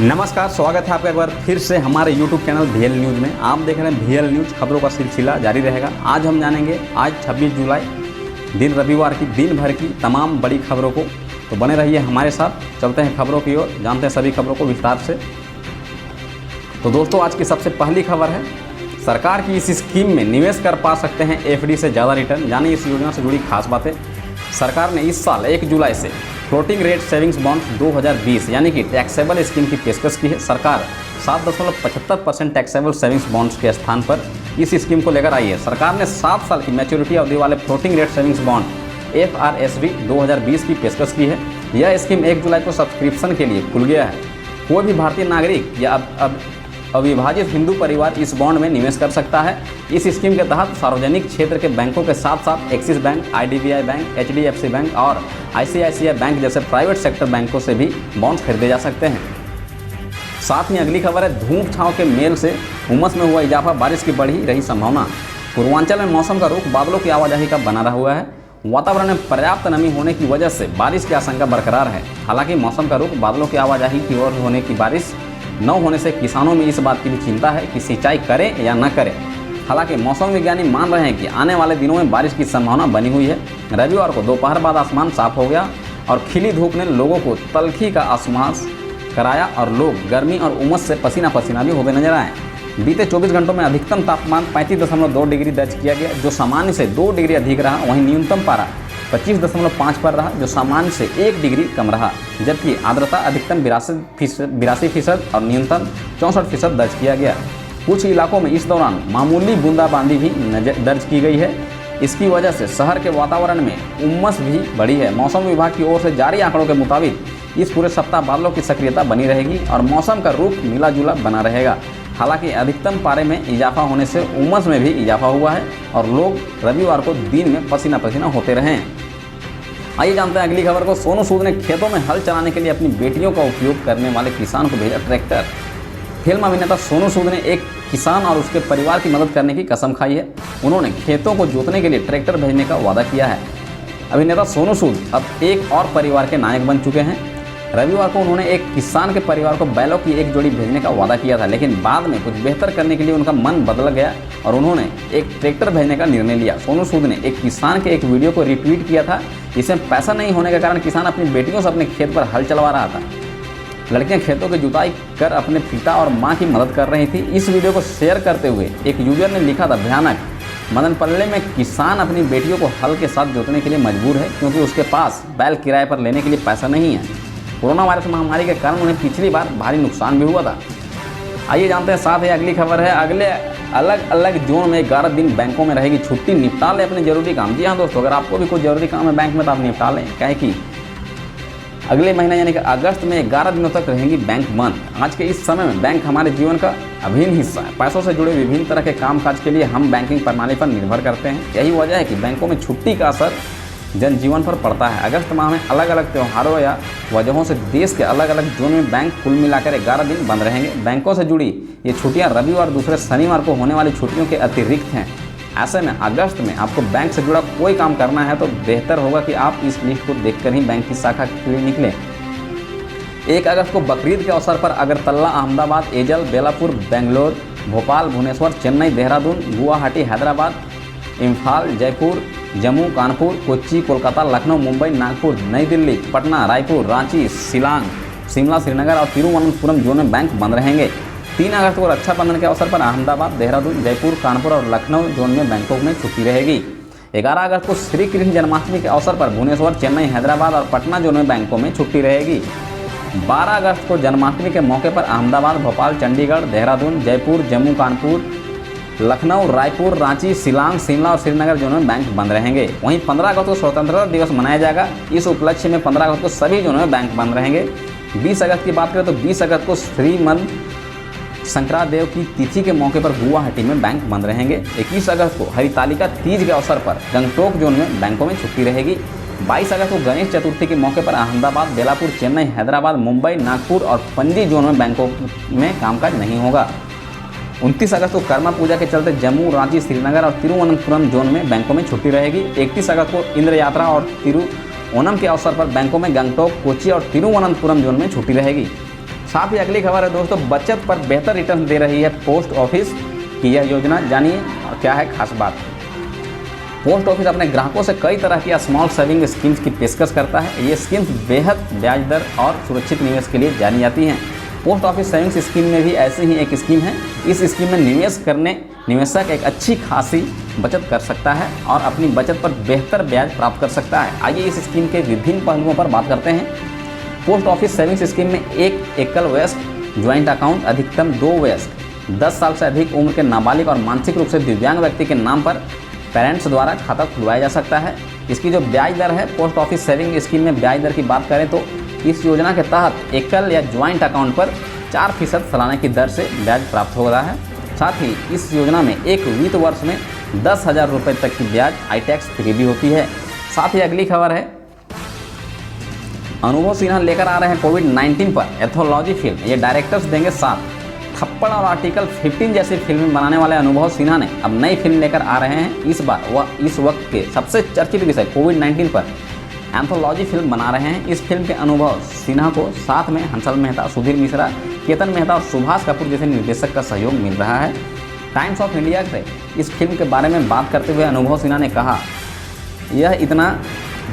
नमस्कार, स्वागत है आपका एक बार फिर से हमारे YouTube चैनल VL न्यूज़ में। आप देख रहे हैं VL न्यूज़, खबरों का सिलसिला जारी रहेगा। आज हम जानेंगे आज 26 जुलाई दिन रविवार की दिन भर की तमाम बड़ी खबरों को। तो बने रहिए हमारे साथ, चलते हैं खबरों की ओर, जानते हैं सभी खबरों को विस्तार से। तो दोस्तों, आज की सबसे पहली खबर है, सरकार की इस स्कीम में निवेश कर पा सकते हैं FD से ज़्यादा रिटर्न। यानी इस योजना से जुड़ी खास बातें। सरकार ने इस साल 1 जुलाई से फ्लोटिंग रेट सेविंग्स बॉन्ड 2020 यानी कि टैक्सेबल स्कीम की पेशकश की है। सरकार 7.75% टैक्सेबल सेविंग्स बॉन्ड्स के स्थान पर इस स्कीम को लेकर आई है। सरकार ने 7 साल की मैच्योरिटी अवधि वाले floating rate savings bond FRSB 2020 की पेशकश की है। यह स्कीम 1 जुलाई को सब्सक्रिप्शन के लिए खुल गया है। कोई भी भारतीय नागरिक या अविभाजित हिंदू परिवार इस बॉन्ड में निवेश कर सकता है। इस स्कीम के तहत सार्वजनिक क्षेत्र के बैंकों के साथ साथ axis bank, IDBI bank, HDFC bank और ICICI बैंक जैसे प्राइवेट सेक्टर बैंकों से भी बॉन्ड खरीदे जा सकते हैं। साथ ही अगली खबर है, धूप छांव के मेल से उमस में हुआ इजाफा, बारिश की बढ़ी रही संभावना। पूर्वांचल में मौसम का रुख बादलों की आवाजाही का बना रहा हुआ है। वातावरण में पर्याप्त नमी होने की वजह से बारिश की आशंका बरकरार है। हालांकि मौसम का रुख बादलों की आवाजाही की ओर होने की बारिश न होने से किसानों में इस बात की भी चिंता है कि सिंचाई करें या न करें। हालांकि मौसम विज्ञानी मान रहे हैं कि आने वाले दिनों में बारिश की संभावना बनी हुई है। रविवार को दोपहर बाद आसमान साफ हो गया और खिली धूप ने लोगों को तलखी का आसमास कराया और लोग गर्मी और उमस से पसीना पसीना भी होते नजर आए। बीते 24 घंटों में अधिकतम तापमान 35.2 डिग्री दर्ज किया गया, जो सामान्य से 2 डिग्री अधिक रहा। वहीं न्यूनतम पारा 25.5 पर रहा, जो सामान्य से 1 डिग्री कम रहा। जबकि आर्द्रता अधिकतम 82% और न्यूनतम 64% दर्ज किया गया। कुछ इलाकों में इस दौरान मामूली बूंदाबांदी भी दर्ज की गई है। इसकी वजह से शहर के वातावरण में उमस भी बढ़ी है। मौसम विभाग की ओर से जारी आंकड़ों के मुताबिक इस पूरे सप्ताह बादलों की सक्रियता बनी रहेगी और मौसम का रुख मिला जुला बना रहेगा। हालांकि अधिकतम पारे में इजाफा होने से उमस में भी इजाफा हुआ है और लोग रविवार को दिन में पसीना पसीना होते रहे हैं। आइए जानते हैं अगली खबर को। सोनू सूद ने खेतों में हल चलाने के लिए अपनी बेटियों का उपयोग करने वाले किसान को भेजा ट्रैक्टर। फिल्म अभिनेता सोनू सूद ने एक किसान और उसके परिवार की मदद करने की कसम खाई है। उन्होंने खेतों को जोतने के लिए ट्रैक्टर भेजने का वादा किया है। अभिनेता सोनू सूद अब एक और परिवार के नायक बन चुके हैं। रविवार को उन्होंने एक किसान के परिवार को बैलों की एक जोड़ी भेजने का वादा किया था, लेकिन बाद में कुछ बेहतर करने के लिए उनका मन बदल गया और उन्होंने एक ट्रैक्टर भेजने का निर्णय लिया। सोनू सूद ने एक किसान के एक वीडियो को रिट्वीट किया था। इसमें पैसा नहीं होने के कारण किसान अपनी बेटियों से अपने खेत पर हल चलवा रहा था। लड़कियां खेतों की जुताई कर अपने पिता और मां की मदद कर रही थी। इस वीडियो को शेयर करते हुए एक यूजर ने लिखा था, भयानक मदनपल्ले में किसान अपनी बेटियों को हल के साथ जोतने के लिए मजबूर है क्योंकि उसके पास बैल किराए पर लेने के लिए पैसा नहीं है। कोरोना वायरस महामारी के कारण उन्हें पिछली बार भारी नुकसान भी हुआ था। आइए जानते हैं साथ ही अगली खबर है, अगले अलग अलग जोन में 11 दिन बैंकों में रहेगी छुट्टी। निपटा लें अपने जरूरी काम। जी हाँ दोस्तों, अगर आपको भी कुछ जरूरी काम है बैंक में तो आप निपटा लें। क्या है कि अगले महीने यानी कि अगस्त में 11 दिनों तक रहेंगी बैंक बंद। आज के इस समय में बैंक हमारे जीवन का अभिन्न हिस्सा है। पैसों से जुड़े विभिन्न तरह के कामकाज के लिए हम बैंकिंग प्रणाली पर निर्भर करते हैं। यही वजह है कि बैंकों में छुट्टी का असर जनजीवन पर पड़ता है। अगस्त माह में अलग अलग त्योहारों या वजहों से देश के अलग अलग जोन में बैंक कुल मिलाकर 11 दिन बंद रहेंगे। बैंकों से जुड़ी ये छुट्टियां रविवार और दूसरे शनिवार को होने वाली छुट्टियों के अतिरिक्त हैं। ऐसे में अगस्त में आपको बैंक से जुड़ा कोई काम करना है तो बेहतर होगा कि आप इस लिस्ट को देखकर ही बैंक की शाखा के लिए निकलें। 1 अगस्त को बकरीद के अवसर पर अगरतला, अहमदाबाद, एजल, बेलापुर, बेंगलोर, भोपाल, भुवनेश्वर, चेन्नई, देहरादून, गुवाहाटी, हैदराबाद, इम्फाल, जयपुर, जम्मू, कानपुर, कोच्चि, कोलकाता, लखनऊ, मुंबई, नागपुर, नई दिल्ली, पटना, रायपुर, रांची, शिलांग, शिमला, श्रीनगर और तिरुवनंतपुरम जोन में बैंक बंद रहेंगे। 3 अगस्त को रक्षाबंधन के अवसर पर अहमदाबाद, देहरादून, जयपुर, कानपुर और लखनऊ जोन में बैंकों में छुट्टी रहेगी। 11 अगस्त को श्री कृष्ण जन्माष्टमी के अवसर पर भुवनेश्वर, चेन्नई, हैदराबाद और पटना जोन में बैंकों में छुट्टी रहेगी। 12 अगस्त को जन्माष्टमी के मौके पर अहमदाबाद, भोपाल, चंडीगढ़, देहरादून, जयपुर, जम्मू, कानपुर, लखनऊ, रायपुर, रांची, शिलांग, शिमला और श्रीनगर जोन में बैंक बंद रहेंगे। वहीं 15 अगस्त को स्वतंत्रता दिवस मनाया जाएगा। इस उपलक्ष्य में 15 अगस्त को सभी जोनों में बैंक बंद रहेंगे। 20 अगस्त की बात करें तो 20 अगस्त को श्रीमद शंकरादेव की तिथि के मौके पर गुवाहाटी में बैंक बंद रहेंगे। 21 अगस्त को हरितालिका तीज के अवसर पर गंगटोक जोन में बैंकों में छुट्टी रहेगी। 22 अगस्त को गणेश चतुर्थी के मौके पर अहमदाबाद, बेलापुर, चेन्नई, हैदराबाद, मुंबई, नागपुर और पणजी जोन में बैंकों में कामकाज नहीं होगा। 29 अगस्त को कर्मा पूजा के चलते जम्मू, रांची, श्रीनगर और तिरुवनंतपुरम जोन में बैंकों में छुट्टी रहेगी। 31 अगस्त को इंद्र यात्रा और ओणम के अवसर पर बैंकों में गंगटोक, कोच्चि और तिरुवनंतपुरम जोन में छुट्टी रहेगी। साथ ही अगली खबर है दोस्तों, बचत पर बेहतर रिटर्न दे रही है पोस्ट ऑफिस की यह योजना। जानिए क्या है खास बात। पोस्ट ऑफिस अपने ग्राहकों से कई तरह की स्मॉल सेविंग स्कीम्स की पेशकश करता है। ये स्कीम्स बेहद ब्याज दर और सुरक्षित निवेश के लिए जानी जाती हैं। पोस्ट ऑफिस सेविंग्स स्कीम में भी ऐसी ही एक स्कीम है। इस स्कीम में निवेश करने निवेशक एक अच्छी खासी बचत कर सकता है और अपनी बचत पर बेहतर ब्याज प्राप्त कर सकता है। आइए इस स्कीम के विभिन्न पहलुओं पर बात करते हैं। पोस्ट ऑफिस सेविंग्स स्कीम में एक एकल वयस्क ज्वाइंट अकाउंट, अधिकतम 2 वयस्क 10 साल से अधिक उम्र के नाबालिग और मानसिक रूप से दिव्यांग व्यक्ति के नाम पर पेरेंट्स द्वारा खाता खुलवाया जा सकता है। इसकी जो ब्याज दर है, पोस्ट ऑफिस सेविंग स्कीम में ब्याज दर की बात करें तो इस योजना के तहत एकल या ज्वाइंट अकाउंट पर 4% सालाना की दर से ब्याज प्राप्त हो रहा है। साथ ही इस योजना में एक वित्त वर्ष में 10,000 रुपये तक की ब्याज आई-टैक्स फ्री भी होती है। साथ ही अगली खबर है, अनुभव सिन्हा लेकर आ रहे हैं कोविड-19 पर एथोलॉजी फिल्म। ये डायरेक्टर्स देंगे साथ। थप्पड़ और आर्टिकल 15 जैसी फिल्में बनाने वाले अनुभव सिन्हा ने अब नई फिल्म लेकर आ रहे हैं। इस बार वह इस वक्त के सबसे चर्चित विषय कोविड-19 पर एंथोलॉजी फिल्म बना रहे हैं। इस फिल्म के अनुभव सिन्हा को साथ में हंसल मेहता, सुधीर मिश्रा, केतन मेहता और सुभाष कपूर जैसे निर्देशक का सहयोग मिल रहा है। टाइम्स ऑफ इंडिया से इस फिल्म के बारे में बात करते हुए अनुभव सिन्हा ने कहा, यह इतना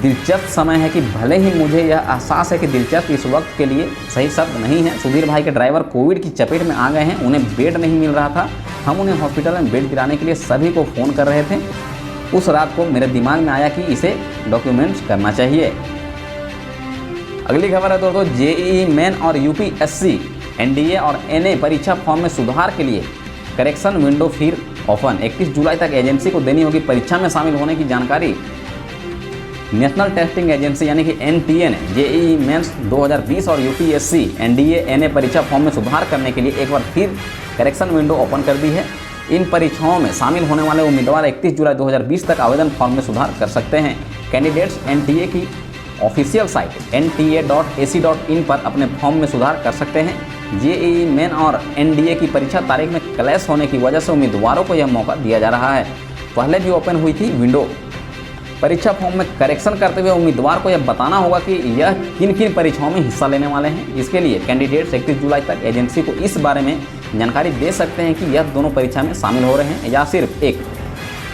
दिलचस्प समय है कि भले ही मुझे यह एहसास है कि दिलचस्प इस वक्त के लिए सही शब्द नहीं है। सुधीर भाई के ड्राइवर कोविड की चपेट में आ गए हैं, उन्हें बेड नहीं मिल रहा था। हम उन्हें हॉस्पिटल में बेड दिलाने के लिए सभी को फ़ोन कर रहे थे। उस रात को मेरे दिमाग में आया कि इसे डॉक्यूमेंट्स करना चाहिए। अगली खबर है दोस्तों, जेईई मेन और यूपीएससी, एनडीए और एनए परीक्षा फॉर्म में सुधार के लिए करेक्शन विंडो फिर ओपन। 31 जुलाई तक एजेंसी को देनी होगी परीक्षा में शामिल होने की जानकारी। नेशनल टेस्टिंग एजेंसी यानी कि एनटीए ने जेईई मेंस 2020 और यूपीएससी, एनडीए, एनए परीक्षा फॉर्म में सुधार करने के लिए एक बार फिर करेक्शन विंडो ओपन कर दी है। इन परीक्षाओं में शामिल होने वाले उम्मीदवार 31 जुलाई 2020 तक आवेदन फॉर्म में सुधार कर सकते हैं। कैंडिडेट्स एनटीए की ऑफिशियल साइट nta.ac.in पर अपने फॉर्म में सुधार कर सकते हैं। जेईई मेन और एनडीए की परीक्षा तारीख में क्लैश होने की वजह से उम्मीदवारों को यह मौका दिया जा रहा है। पहले भी ओपन हुई थी विंडो। परीक्षा फॉर्म में करेक्शन करते हुए उम्मीदवार को यह बताना होगा कि यह किन किन परीक्षाओं में हिस्सा लेने वाले हैं। इसके लिए कैंडिडेट्स 31 जुलाई तक एजेंसी को इस बारे में जानकारी दे सकते हैं कि यह दोनों परीक्षा में शामिल हो रहे हैं या सिर्फ एक।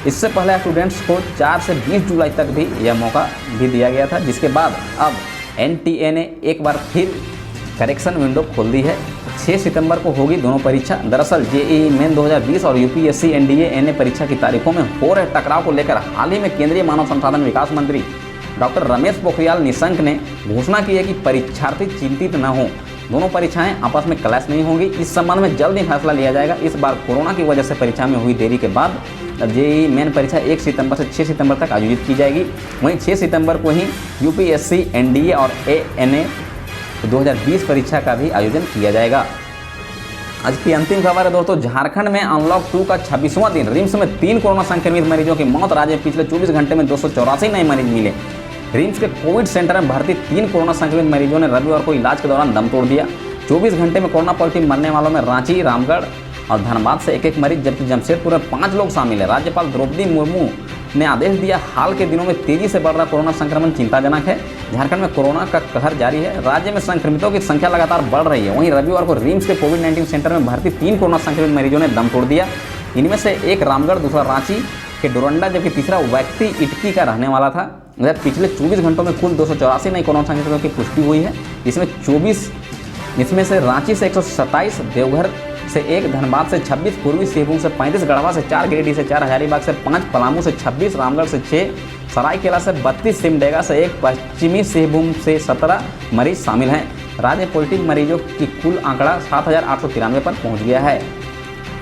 इससे पहले स्टूडेंट्स को 4 से 20 जुलाई तक भी यह मौका भी दिया गया था, जिसके बाद अब एनटीए ने एक बार फिर करेक्शन विंडो खोल दी है। 6 सितंबर को होगी दोनों परीक्षा। दरअसल जेईई मेन 2020 और यूपीएससी, एनडीए, एनए परीक्षा की तारीखों में हो रहे टकराव को लेकर हाल ही में केंद्रीय मानव संसाधन विकास मंत्री डॉक्टर रमेश पोखरियाल निशंक ने घोषणा की है कि परीक्षार्थी चिंतित न हों, दोनों परीक्षाएं आपस में क्लैश नहीं होंगी। इस संबंध में जल्द ही फैसला लिया जाएगा। इस बार कोरोना की वजह से परीक्षा में हुई देरी के बाद जेईई मेन परीक्षा 1 सितंबर से 6 सितंबर तक आयोजित की जाएगी। वहीं 6 सितंबर को ही यूपीएससी, एनडीए और एएनए 2020 परीक्षा का भी आयोजन किया जाएगा। आज की अंतिम खबर है दोस्तों, झारखंड में अनलॉक 2 का 26वां दिन। रिम्स में 3 कोरोना संक्रमित मरीजों की मौत। राज्य में पिछले 24 घंटे में 284 नए मरीज मिले। रिम्स के कोविड सेंटर में भर्ती 3 कोरोना संक्रमित मरीजों ने रविवार को इलाज के दौरान दम तोड़ दिया। 24 घंटे में कोरोना पॉजिटिव मरने वालों में रांची, रामगढ़ और धनबाद से एक मरीज, जबकि जमशेदपुर में 5 लोग शामिल है। राज्यपाल द्रौपदी मुर्मू ने आदेश दिया, हाल के दिनों में तेजी से बढ़ रहा कोरोना संक्रमण चिंताजनक है। झारखंड में कोरोना का कहर जारी है। राज्य में संक्रमितों की संख्या लगातार बढ़ रही है। वहीं रविवार को रिम्स के कोविड-19 सेंटर में भर्ती 3 कोरोना संक्रमित मरीजों ने दम तोड़ दिया। इनमें से एक रामगढ़, दूसरा रांची के डोरंडा, जबकि तीसरा व्यक्ति इटकी का रहने वाला था। इधर पिछले 24 घंटों में कुल 284 नए कोरोना संक्रमितों की पुष्टि हुई है। इसमें से रांची से 127, देवघर से 1, धनबाद से 26, पूर्वी सिंहभूम से 35, गढ़वा से 4, गिरिडीह से 4, हजारीबाग से 5, पलामू से 26, रामगढ़ से 6, सरायकेला से 32, सिमडेगा से 1, पश्चिमी सिंहभूम से 17 मरीज शामिल हैं। राज्य में पॉजिटिव मरीजों की कुल आंकड़ा 7,893 पर पहुंच गया है।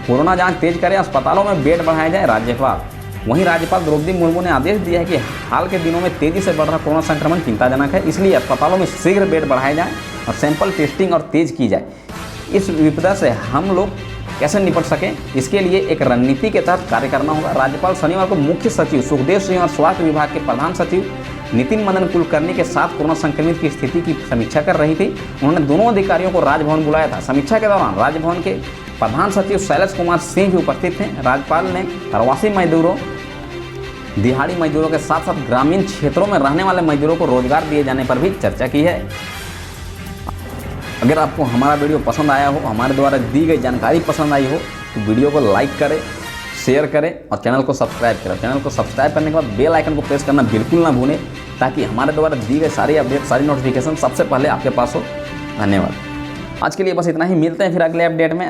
कोरोना जांच तेज करें, अस्पतालों में बेड बढ़ाया जाए। राज्यपाल वहीं राज्यपाल द्रौपदी मुर्मू ने आदेश दिया है कि हाल के दिनों में तेजी से बढ़ रहा कोरोना संक्रमण चिंताजनक है, इसलिए अस्पतालों में शीघ्र बेड बढ़ाए जाएं और सैंपल टेस्टिंग और तेज की जाए। इस विपदा से हम लोग कैसे निपट सकें, इसके लिए एक रणनीति के तहत कार्य करना होगा। राज्यपाल शनिवार को मुख्य सचिव सुखदेव सिंह और स्वास्थ्य विभाग के प्रधान सचिव नितिन मदन कुलकर्णी के साथ कोरोना संक्रमित की स्थिति की समीक्षा कर रही थी। उन्होंने दोनों अधिकारियों को राजभवन बुलाया था। समीक्षा के दौरान राजभवन के प्रधान सचिव शैलेश कुमार सिंह भी उपस्थित थे। राज्यपाल ने प्रवासी मजदूरों, दिहाड़ी मजदूरों के साथ साथ ग्रामीण क्षेत्रों में रहने वाले मजदूरों को रोजगार दिए जाने पर भी चर्चा की है। अगर आपको हमारा वीडियो पसंद आया हो, हमारे द्वारा दी गई जानकारी पसंद आई हो, तो वीडियो को लाइक करें, शेयर करें और चैनल को सब्सक्राइब करें। चैनल को सब्सक्राइब करने के बाद बेल आइकन को प्रेस करना बिल्कुल ना भूलें, ताकि हमारे द्वारा दी गई सारी अपडेट, सारी नोटिफिकेशन सबसे पहले आपके पास हो। धन्यवाद। आज के लिए बस इतना ही, मिलते हैं फिर अगले अपडेट में।